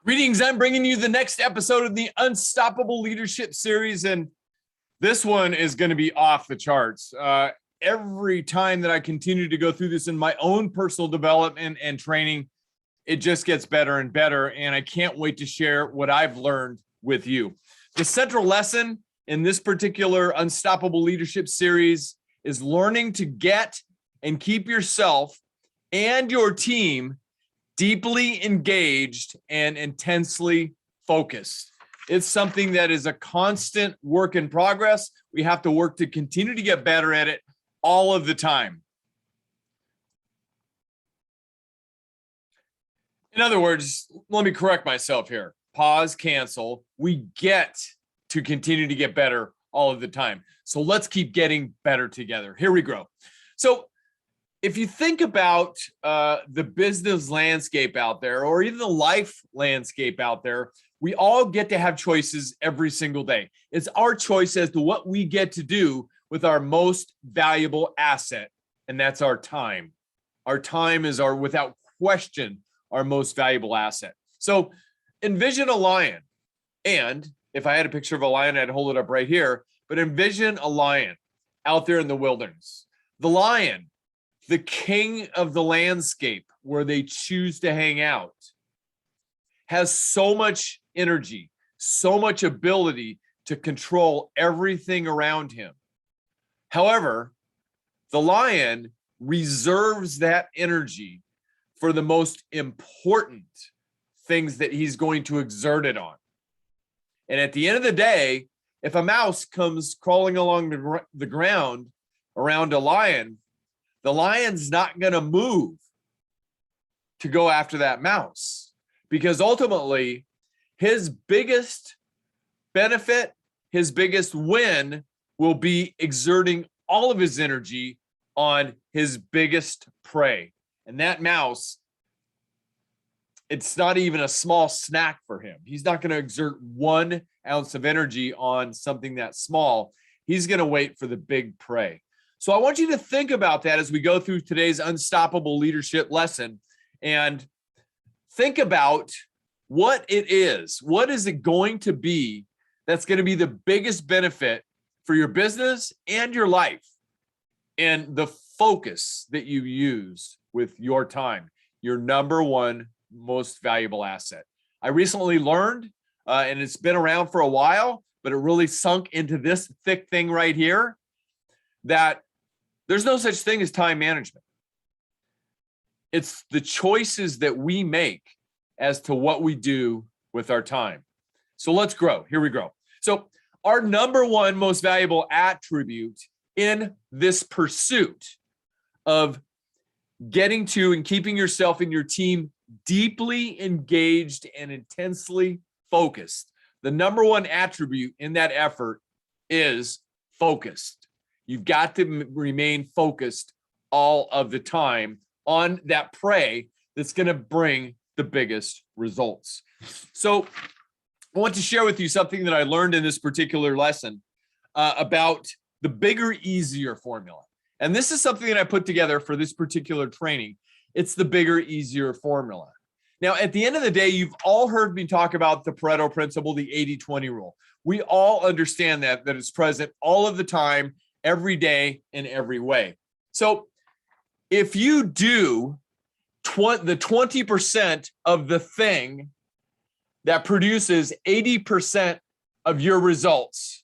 Greetings, I'm bringing you the next episode of the Unstoppable Leadership Series, and this one is going to be off the charts. Every time that I continue to go through this in my own personal development and training, it just gets better and better, and I can't wait to share what I've learned with you. The central lesson in this particular Unstoppable Leadership Series is learning to get and keep yourself and your team deeply engaged and intensely focused. It's something that is a constant work in progress. We have to work to continue to get better at it all of the time. In other words, let me correct myself here. Pause, cancel. We get to continue to get better all of the time. So let's keep getting better together. Here we go. So if you think about the business landscape out there, or even the life landscape out there, we all get to have choices every single day. It's our choice as to what we get to do with our most valuable asset, and that's our time. Our time is without question, our most valuable asset. So envision a lion. And if I had a picture of a lion, I'd hold it up right here, but envision a lion out there in the wilderness. The lion, the king of the landscape where they choose to hang out, has so much energy, so much ability to control everything around him. However, the lion reserves that energy for the most important things that he's going to exert it on. And at the end of the day, if a mouse comes crawling along the ground around a lion, the lion's not going to move to go after that mouse, because ultimately his biggest benefit, his biggest win will be exerting all of his energy on his biggest prey. And that mouse, it's not even a small snack for him. He's not going to exert 1 ounce of energy on something that small. He's going to wait for the big prey. So I want you to think about that as we go through today's Unstoppable Leadership lesson, and think about what it is. What is it going to be that's going to be the biggest benefit for your business and your life, and the focus that you use with your time, your number one most valuable asset. I recently learned, and it's been around for a while, but it really sunk into this thick thing right here, that there's no such thing as time management. It's the choices that we make as to what we do with our time. So let's grow. Here we go. So our number one most valuable attribute in this pursuit of getting to and keeping yourself and your team deeply engaged and intensely focused, the number one attribute in that effort is focused. You've got to remain focused all of the time on that prey that's going to bring the biggest results. So I want to share with you something that I learned in this particular lesson about the bigger, easier formula. And this is something that I put together for this particular training. It's the bigger, easier formula. Now, at the end of the day, you've all heard me talk about the Pareto principle, the 80-20 rule. We all understand that it's present all of the time, every day, in every way. So if you do the 20% of the thing that produces 80% of your results,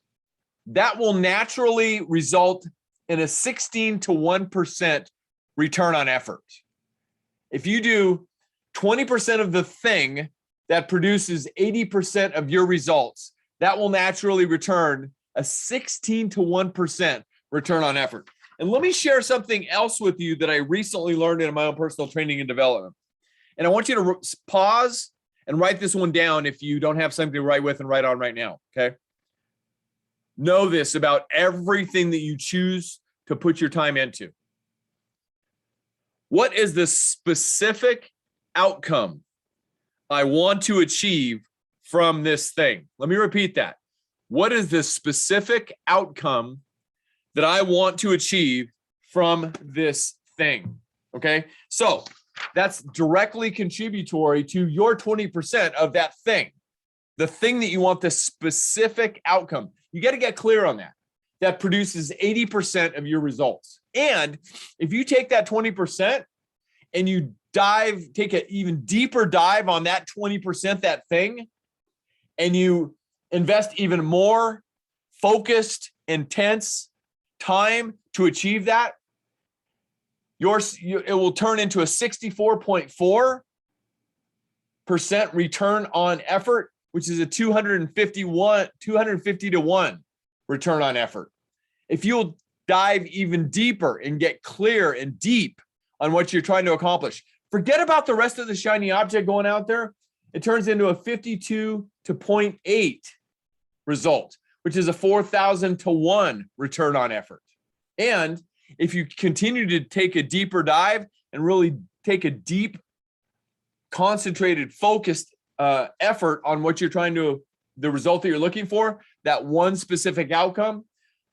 that will naturally result in a 16 to 1% return on effort. If you do 20% of the thing that produces 80% of your results, that will naturally return a 16 to 1% return on effort. And let me share something else with you that I recently learned in my own personal training and development. And I want you to pause and write this one down if you don't have something to write with and write on right now, okay? Know this about everything that you choose to put your time into. What is the specific outcome I want to achieve from this thing? Let me repeat that. What is the specific outcome that I want to achieve from this thing? Okay, so that's directly contributory to your 20% of that thing, the thing that you want, the specific outcome. You got to get clear on that. That produces 80% of your results. And if you take that 20% and you take an even deeper dive on that 20%, that thing, and you invest even more focused, intense time to achieve that, it will turn into a 64.4% return on effort, which is a 250 to 1 return on effort. If you'll dive even deeper and get clear and deep on what you're trying to accomplish, forget about the rest of the shiny object going out there. It turns into a 52 to 0.8 result, which is a 4,000 to 1 return on effort. And if you continue to take a deeper dive and really take a deep, concentrated, focused effort on what you're trying to, the result that you're looking for, that one specific outcome,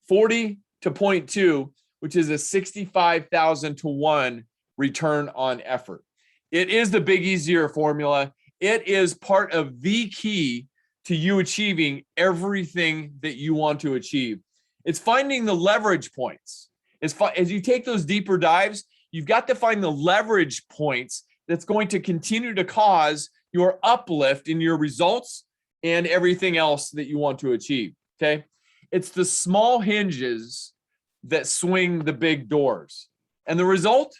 40 to 0.2, which is a 65,000 to 1 return on effort. It is the big easier formula. It is part of the key to you achieving everything that you want to achieve. It's finding the leverage points. As you take those deeper dives, you've got to find the leverage points that's going to continue to cause your uplift in your results and everything else that you want to achieve, okay? It's the small hinges that swing the big doors. And the result,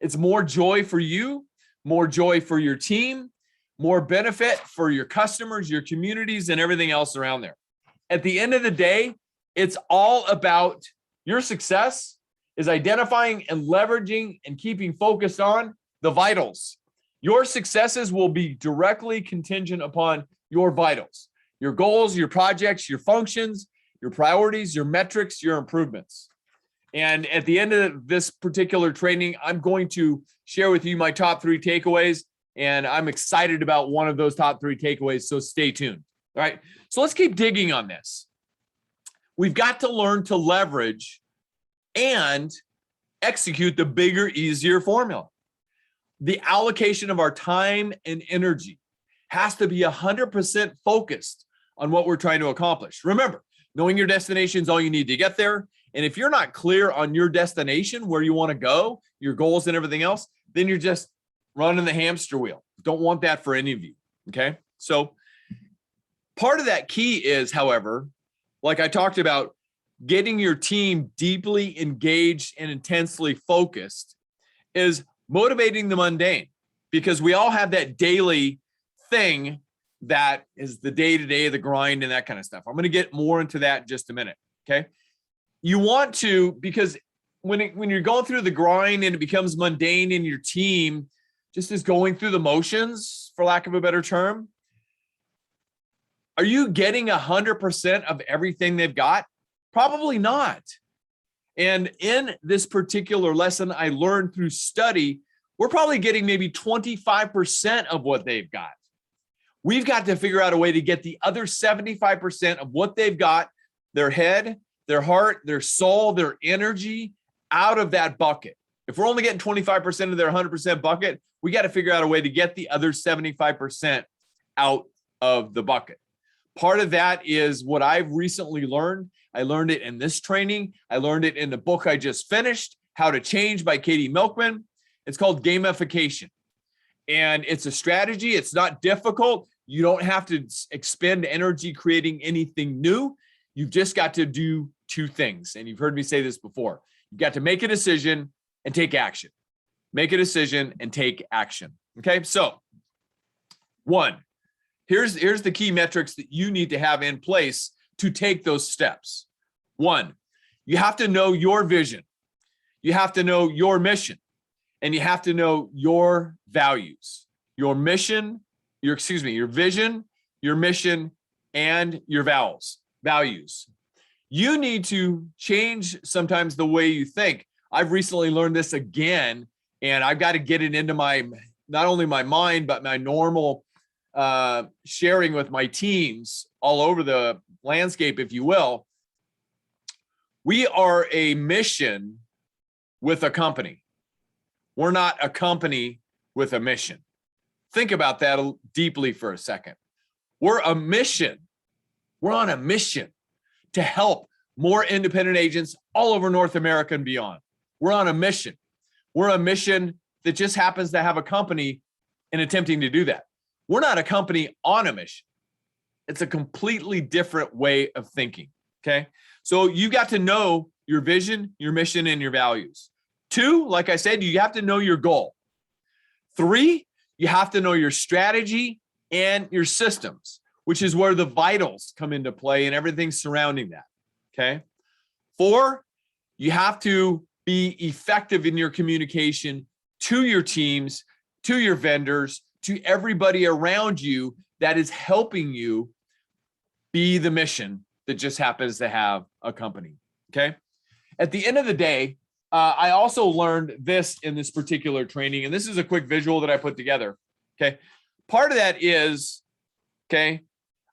it's more joy for you, more joy for your team, more benefit for your customers, your communities, and everything else around there. At the end of the day, it's all about your success is identifying and leveraging and keeping focused on the vitals. Your successes will be directly contingent upon your vitals, your goals, your projects, your functions, your priorities, your metrics, your improvements. And at the end of this particular training, I'm going to share with you my top 3 takeaways, and I'm excited about one of those top 3 takeaways, so stay tuned. All right, so let's keep digging on this. We've got to learn to leverage and execute the bigger, easier formula. The allocation of our time and energy has to be 100% focused on what we're trying to accomplish. Remember, knowing your destination is all you need to get there. And if you're not clear on your destination, where you want to go, your goals and everything else, then you're just running the hamster wheel. Don't want that for any of you, okay? So part of that key is, however, like I talked about, getting your team deeply engaged and intensely focused is motivating the mundane, because we all have that daily thing that is the day-to-day, the grind and that kind of stuff. I'm going to get more into that in just a minute, okay? You want to, because when you're going through the grind and it becomes mundane and your team just is going through the motions, for lack of a better term, are you getting 100% of everything they've got? Probably not. And in this particular lesson, I learned through study, we're probably getting maybe 25% of what they've got. We've got to figure out a way to get the other 75% of what they've got, their head, their heart, their soul, their energy, out of that bucket. If we're only getting 25% of their 100% bucket, we got to figure out a way to get the other 75% out of the bucket. Part of that is what I've recently learned. I learned it in this training. I learned it in the book I just finished, How to Change by Katie Milkman. It's called gamification. And it's a strategy. It's not difficult. You don't have to expend energy creating anything new. You've just got to do 2 things. And you've heard me say this before. You've got to make a decision and take action. Make a decision and take action. Okay, so 1, here's the key metrics that you need to have in place to take those steps. 1, you have to know your vision. You have to know your mission, and you have to know your values, your vision, your mission, and your values. You need to change sometimes the way you think. I've recently learned this again, and I've got to get it into not only my mind, but my normal sharing with my teams all over the landscape, if you will. We are a mission with a company. We're not a company with a mission. Think about that deeply for a second. We're a mission. We're on a mission to help more independent agents all over North America and beyond. We're on a mission. We're a mission that just happens to have a company in attempting to do that. We're not a company on a mission. It's a completely different way of thinking, okay? So you got to know your vision, your mission, and your values. 2, like I said, you have to know your goal. 3, you have to know your strategy and your systems, which is where the vitals come into play and everything surrounding that, okay? 4, you have to be effective in your communication to your teams, to your vendors, to everybody around you that is helping you be the mission that just happens to have a company, okay? At the end of the day, I also learned this in this particular training, and this is a quick visual that I put together, okay? Part of that is, okay,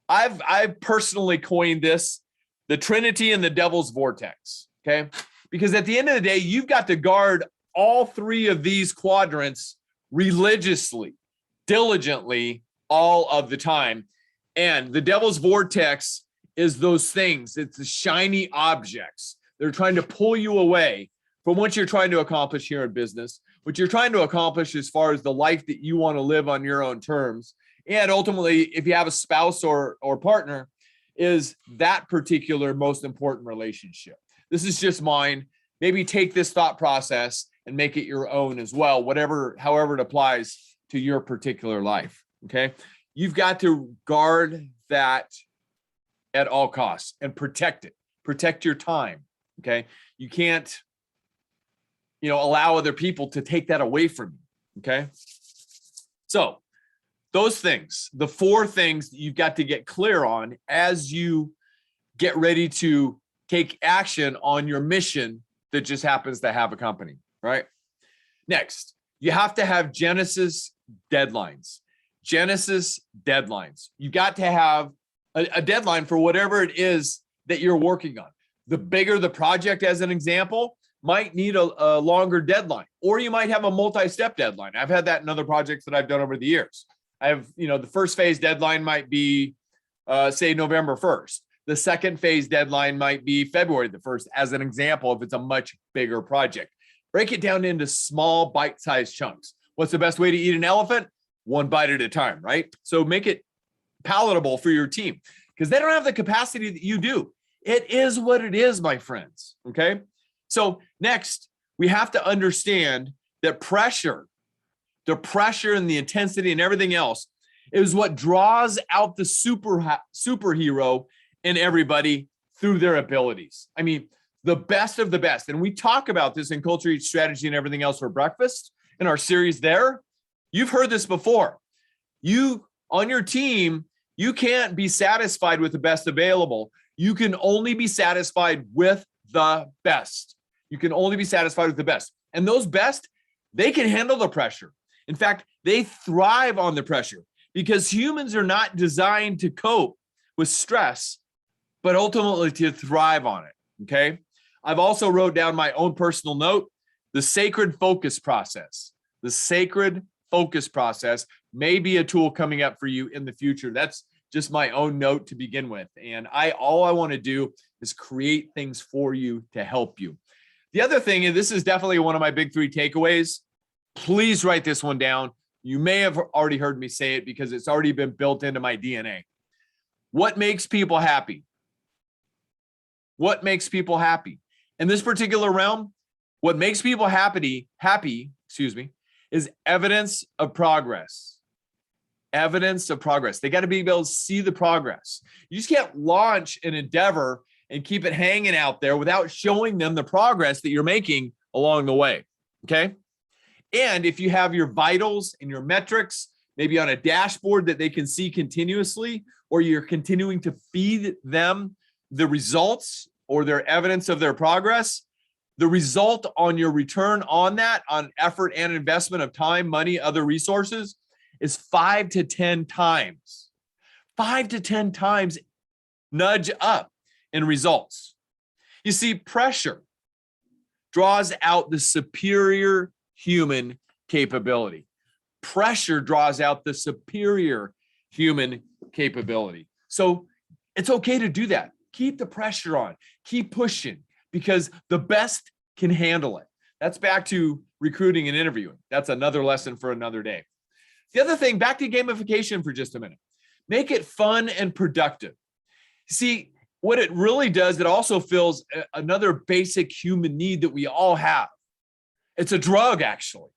I've personally coined this, the Trinity and the Devil's Vortex, okay? Because at the end of the day, you've got to guard all 3 of these quadrants religiously, diligently, all of the time. And the Devil's Vortex is those things. It's the shiny objects. They're trying to pull you away from what you're trying to accomplish here in business, what you're trying to accomplish as far as the life that you want to live on your own terms. And ultimately, if you have a spouse or partner, is that particular most important relationship. This is just mine. Maybe take this thought process and make it your own as well, however it applies to your particular life, okay? You've got to guard that at all costs and protect it. Protect your time, okay? You can't, allow other people to take that away from you, okay? So those things, the 4 things that you've got to get clear on as you get ready to take action on your mission that just happens to have a company, right? Next, you have to have Genesis deadlines. Genesis deadlines. You got to have a deadline for whatever it is that you're working on. The bigger the project, as an example, might need a longer deadline, or you might have a multi-step deadline. I've had that in other projects that I've done over the years. I have, the first phase deadline might be, say, November 1st. The second phase deadline might be February the 1st, as an example, if it's a much bigger project. Break it down into small bite-sized chunks. What's the best way to eat an elephant? 1 bite at a time, right? So make it palatable for your team, because they don't have the capacity that you do. It is what it is, my friends, okay? So next, we have to understand that the pressure and the intensity and everything else is what draws out the superhero in everybody through their abilities. I mean, the best of the best. And we talk about this in Culture Eats Strategy and Everything Else for Breakfast in our series there. You've heard this before. You, on your team, you can't be satisfied with the best available. You can only be satisfied with the best. You can only be satisfied with the best. And those best, they can handle the pressure. In fact, they thrive on the pressure, because humans are not designed to cope with stress, but ultimately to thrive on it, okay? I've also wrote down my own personal note, the sacred focus process. The sacred focus process may be a tool coming up for you in the future. That's just my own note to begin with. And all I want to do is create things for you to help you. The other thing, and this is definitely one of my big 3 takeaways, please write this one down. You may have already heard me say it because it's already been built into my DNA. What makes people happy? What makes people happy? In this particular realm, what makes people happy, is evidence of progress. Evidence of progress. They got to be able to see the progress. You just can't launch an endeavor and keep it hanging out there without showing them the progress that you're making along the way, okay? And if you have your vitals and your metrics, maybe on a dashboard that they can see continuously, or you're continuing to feed them the results or their evidence of their progress, the result on your return on that, on effort and investment of time, money, other resources, is 5 to 10 times. 5 to 10 times nudge up in results. You see, pressure draws out the superior human capability. Pressure draws out the superior human capability. So it's okay to do that. Keep the pressure on, keep pushing, because the best can handle it. That's back to recruiting and interviewing. That's another lesson for another day. The other thing, back to gamification for just a minute. Make it fun and productive. See, what it really does, it also fills another basic human need that we all have. It's a drug, actually.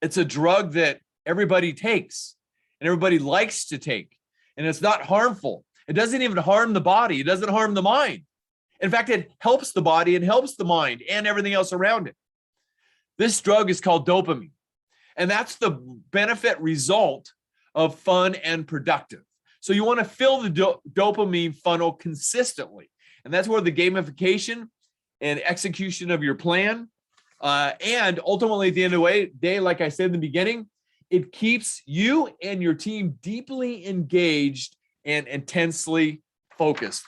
It's a drug that everybody takes and everybody likes to take. And it's not harmful. It doesn't even harm the body. It doesn't harm the mind. In fact, it helps the body and helps the mind and everything else around it. This drug is called dopamine. And that's the benefit result of fun and productive. So you want to fill the dopamine funnel consistently. And that's where the gamification and execution of your plan, and ultimately at the end of the day, like I said in the beginning, it keeps you and your team deeply engaged and intensely focused.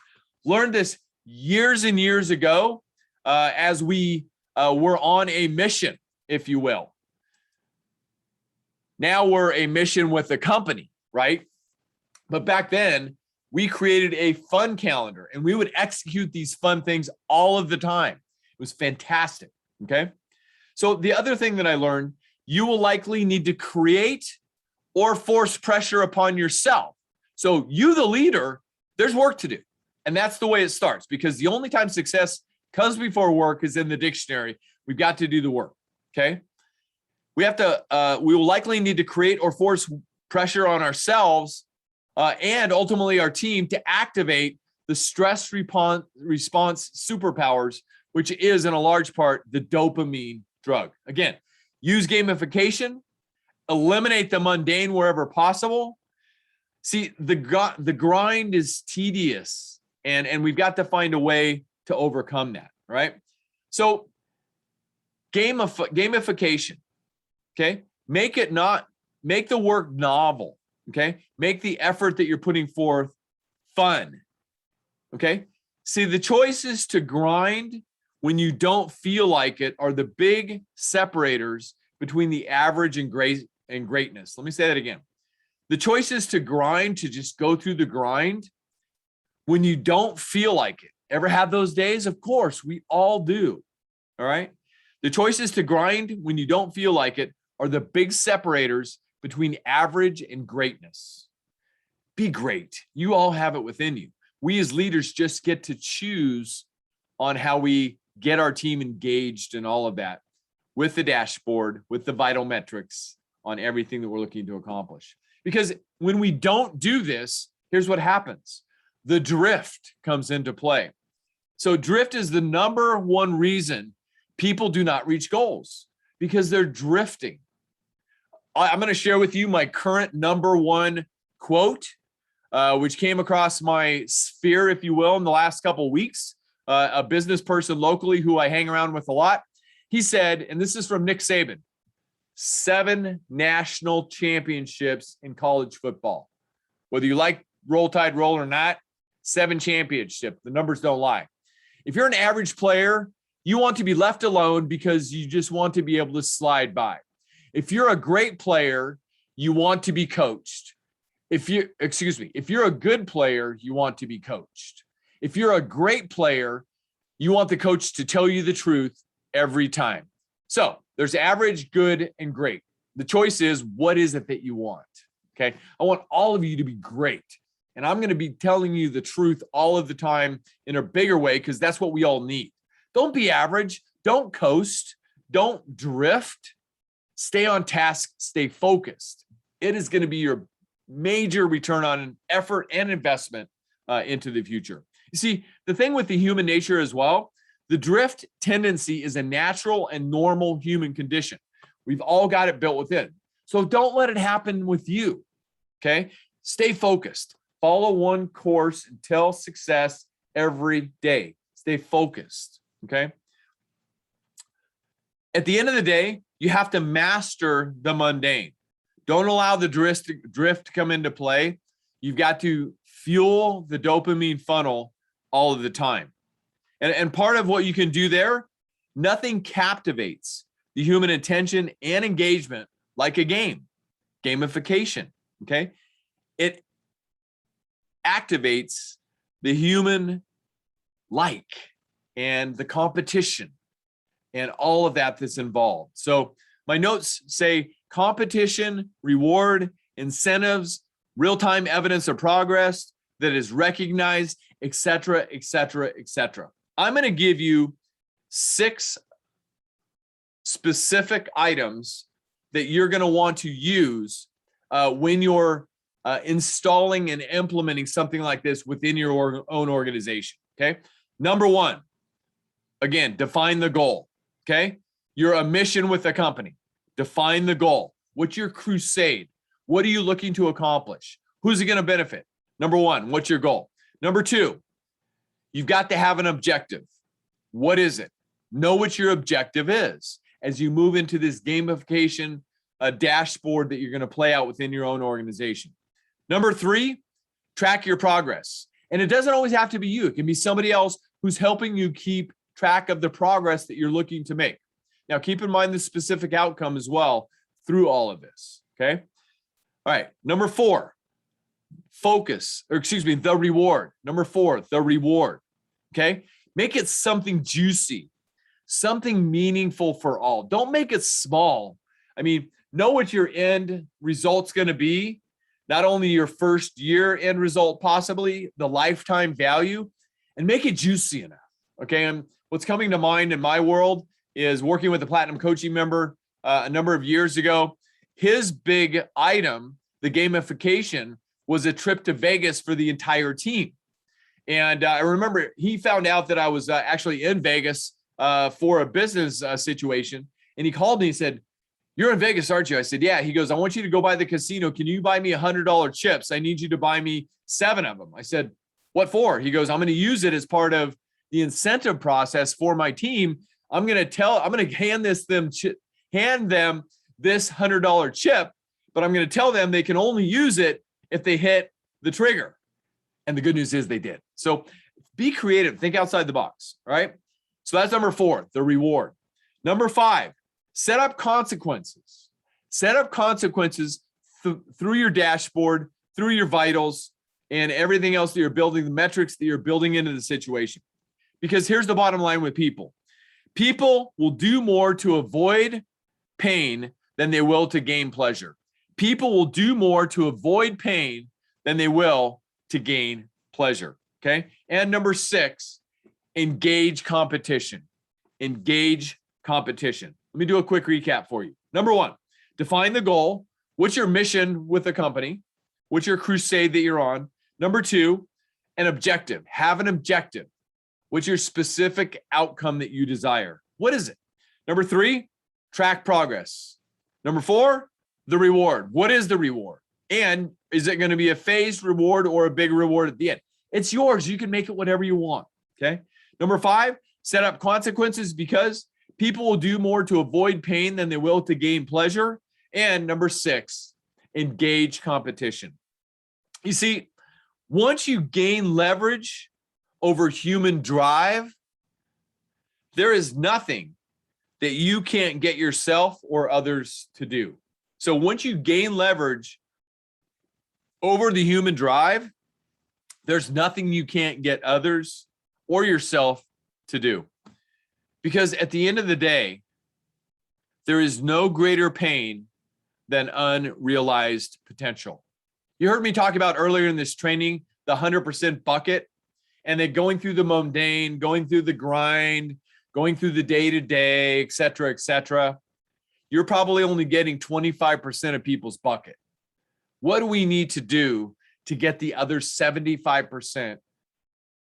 Learned this years and years ago as we were on a mission, if you will. Now we're a mission with the company, right? But back then, we created a fun calendar and we would execute these fun things all of the time. It was fantastic, okay? So the other thing that I learned, you will likely need to create or force pressure upon yourself. So you, the leader, there's work to do. And that's the way it starts, because the only time success comes before work is in the dictionary. We've got to do the work, okay? We will likely need to create or force pressure on ourselves and ultimately our team to activate the stress response superpowers, which is in a large part the dopamine drug. Again, use gamification, eliminate the mundane wherever possible. See, the grind is tedious, and we've got to find a way to overcome that, right? So gamification, okay? Make the work novel, okay? Make the effort that you're putting forth fun, okay? See, the choices to grind when you don't feel like it are the big separators between the average and greatness. Let me say that again. The choices to grind, to just go through the grind when you don't feel like it. Ever have those days? Of course, we all do, all right? The choices to grind when you don't feel like it are the big separators between average and greatness. Be great. You all have it within you. We as leaders just get to choose on how we get our team engaged and all of that with the dashboard, with the vital metrics on everything that we're looking to accomplish. Because when we don't do this, here's what happens. The drift comes into play. So drift is the number one reason people do not reach goals, because they're drifting. I'm going to share with you my current number one quote, which came across my sphere, if you will, in the last couple of weeks. A business person locally who I hang around with a lot. He said, and this is from Nick Saban, 7 national championships in college football. Whether you like Roll Tide Roll or not, 7 championships. The numbers don't lie. If you're an average player, you want to be left alone because you just want to be able to slide by. If you're a great player, you want to be coached. If you're a good player, you want to be coached. If you're a great player, you want the coach to tell you the truth every time. So there's average, good, and great. The choice is, what is it that you want? Okay. I want all of you to be great. And I'm going to be telling you the truth all of the time in a bigger way, because that's what we all need. Don't be average. Don't coast. Don't drift. Stay on task. Stay focused. It is going to be your major return on effort and investment into the future. You see, the thing with the human nature as well, the drift tendency is a natural and normal human condition. We've all got it built within. So don't let it happen with you, okay? Stay focused. Follow one course until success every day. Stay focused, okay? At the end of the day, you have to master the mundane. Don't allow the drift to come into play. You've got to fuel the dopamine funnel all of the time. And part of what you can do there, nothing captivates the human attention and engagement like a game. Gamification, okay? It activates the human like and the competition and all of that that's involved. So my notes say competition, reward, incentives, real-time evidence of progress that is recognized, et cetera, et cetera, et cetera. I'm going to give you 6 specific items that you're going to want to use when you're installing and implementing something like this within your own organization. Okay. Number 1, again, define the goal. Okay. You're a mission with the company. Define the goal. What's your crusade? What are you looking to accomplish? Who's it going to benefit? Number 1, what's your goal? Number 2, you've got to have an objective. What is it? Know what your objective is as you move into this gamification dashboard that you're going to play out within your own organization. Number 3, track your progress. And it doesn't always have to be you. It can be somebody else who's helping you keep track of the progress that you're looking to make. Now, keep in mind the specific outcome as well through all of this, okay? All right, number 4, the reward. Number 4, the reward, okay? Make it something juicy, something meaningful for all. Don't make it small. I mean, know what your end result's going to be, not only your first year end result, possibly the lifetime value, and make it juicy enough, okay? And what's coming to mind in my world is working with a platinum coaching member a number of years ago. His big item, the gamification, was a trip to Vegas for the entire team. And I remember he found out that I was actually in Vegas for a business situation. And he called me and said, "You're in Vegas, aren't you?" I said, "Yeah." He goes, "I want you to go by the casino. Can you buy me $100 chips? I need you to buy me 7 of them." I said, "What for?" He goes, "I'm going to use it as part of the incentive process for my team. I'm going to hand them this $100 chip, but I'm going to tell them they can only use it if they hit the trigger." And the good news is they did. So be creative, think outside the box. All right. So that's number 4, the reward. Number 5, set up consequences. Set up consequences through your dashboard, through your vitals, and everything else that you're building, the metrics that you're building into the situation. Because here's the bottom line with people. People will do more to avoid pain than they will to gain pleasure. People will do more to avoid pain than they will to gain pleasure. Okay. And number 6, engage competition. Engage competition. Let me do a quick recap for you. Number 1, define the goal. What's your mission with the company? What's your crusade that you're on? Number 2, an objective. Have an objective. What's your specific outcome that you desire? What is it? Number 3, track progress. Number 4, the reward. What is the reward? And is it going to be a phased reward or a big reward at the end? It's yours. You can make it whatever you want. Okay. Number 5, set up consequences because people will do more to avoid pain than they will to gain pleasure. And number 6, engage competition. You see, once you gain leverage over human drive, there is nothing that you can't get yourself or others to do. So once you gain leverage over the human drive, there's nothing you can't get others or yourself to do. Because at the end of the day, there is no greater pain than unrealized potential. You heard me talk about earlier in this training, the 100% bucket, and then going through the mundane, going through the grind, going through the day-to-day, et cetera, et cetera. You're probably only getting 25% of people's bucket. What do we need to do to get the other 75%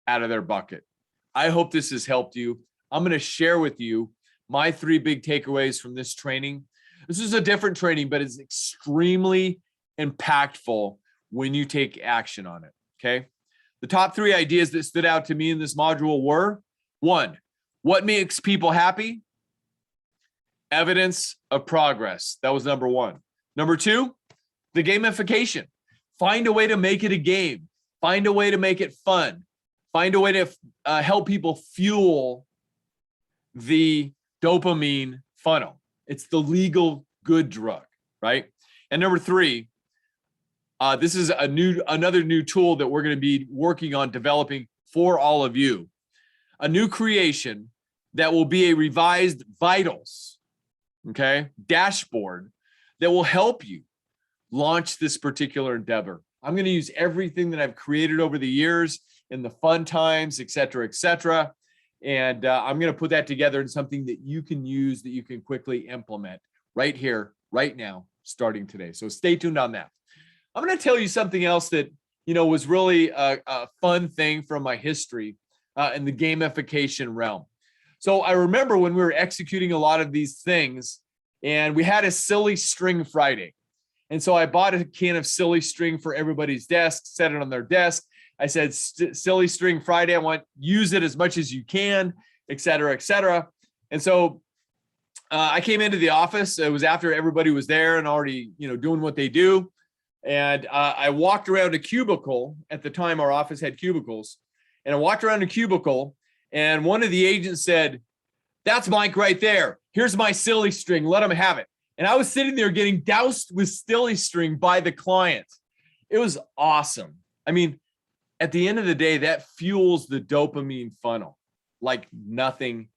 out of their bucket? I hope this has helped you. I'm going to share with you my 3 big takeaways from this training. This is a different training, but it's extremely impactful when you take action on it, okay? The top 3 ideas that stood out to me in this module were: 1, what makes people happy? Evidence of progress. That was number 1. Number 2, the gamification. Find a way to make it a game. Find a way to make it fun. Find a way to help people fuel the dopamine funnel. It's the legal good drug, right? And number three, this is another new tool that we're going to be working on developing for all of you. A new creation that will be a revised vitals, okay, dashboard that will help you launch this particular endeavor. I'm going to use everything that I've created over the years in the fun times, et cetera, et cetera. And I'm going to put that together in something that you can use, that you can quickly implement right here, right now, starting today. So stay tuned on that. I'm going to tell you something else that, was really a fun thing from my history in the gamification realm. So I remember when we were executing a lot of these things, and we had a silly string Friday. And so I bought a can of silly string for everybody's desk, set it on their desk. I said, silly string Friday, I want use it as much as you can, et cetera, et cetera. And so I came into the office. It was after everybody was there and already, doing what they do. And I walked around a cubicle. At the time, our office had cubicles. And I walked around a cubicle, and one of the agents said, "That's Mike right there. Here's my silly string. Let him have it." And I was sitting there getting doused with silly string by the client. It was awesome. I mean, at the end of the day, that fuels the dopamine funnel like nothing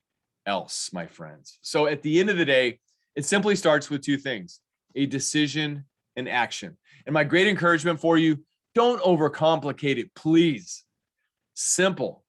else, my friends. So at the end of the day, it simply starts with two things: a decision and action. And my great encouragement for you, don't overcomplicate it, please. Simple,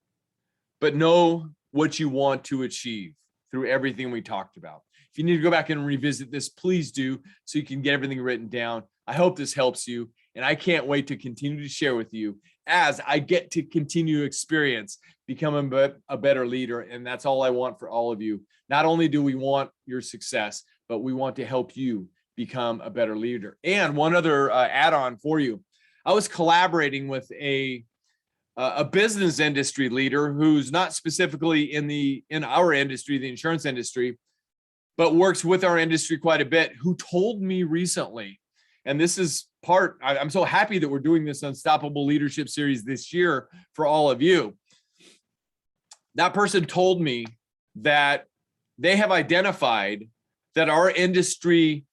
but know what you want to achieve through everything we talked about. If you need to go back and revisit this, please do, so you can get everything written down. I hope this helps you, and I can't wait to continue to share with you as I get to continue to experience becoming a better leader. And that's all I want for all of you. Not only do we want your success, but we want to help you become a better leader. And one other add-on for you. I was collaborating with a business industry leader who's not specifically in our industry, the insurance industry, but works with our industry quite a bit, who told me recently, and this is I'm so happy that we're doing this Unstoppable Leadership Series this year for all of you. That person told me that they have identified that our industry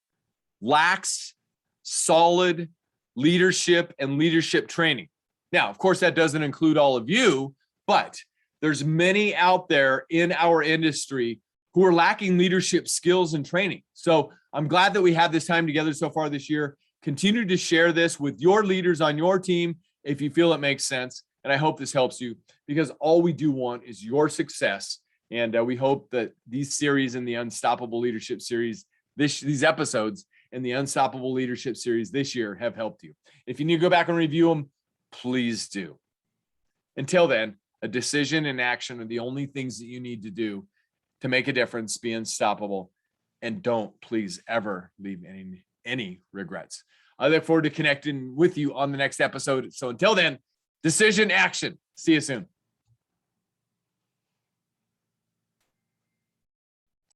lacks solid leadership and leadership training. Now, of course, that doesn't include all of you, but there's many out there in our industry who are lacking leadership skills and training. So I'm glad that we had this time together so far this year. Continue to share this with your leaders on your team if you feel it makes sense. And I hope this helps you, because all we do want is your success. And we hope that these series in the Unstoppable Leadership Series, these episodes in the Unstoppable Leadership Series this year have helped you. If you need to go back and review them, please do. Until then, a decision and action are the only things that you need to do to make a difference, be unstoppable, and don't please ever leave any regrets. I look forward to connecting with you on the next episode. So until then, decision, action. See you soon.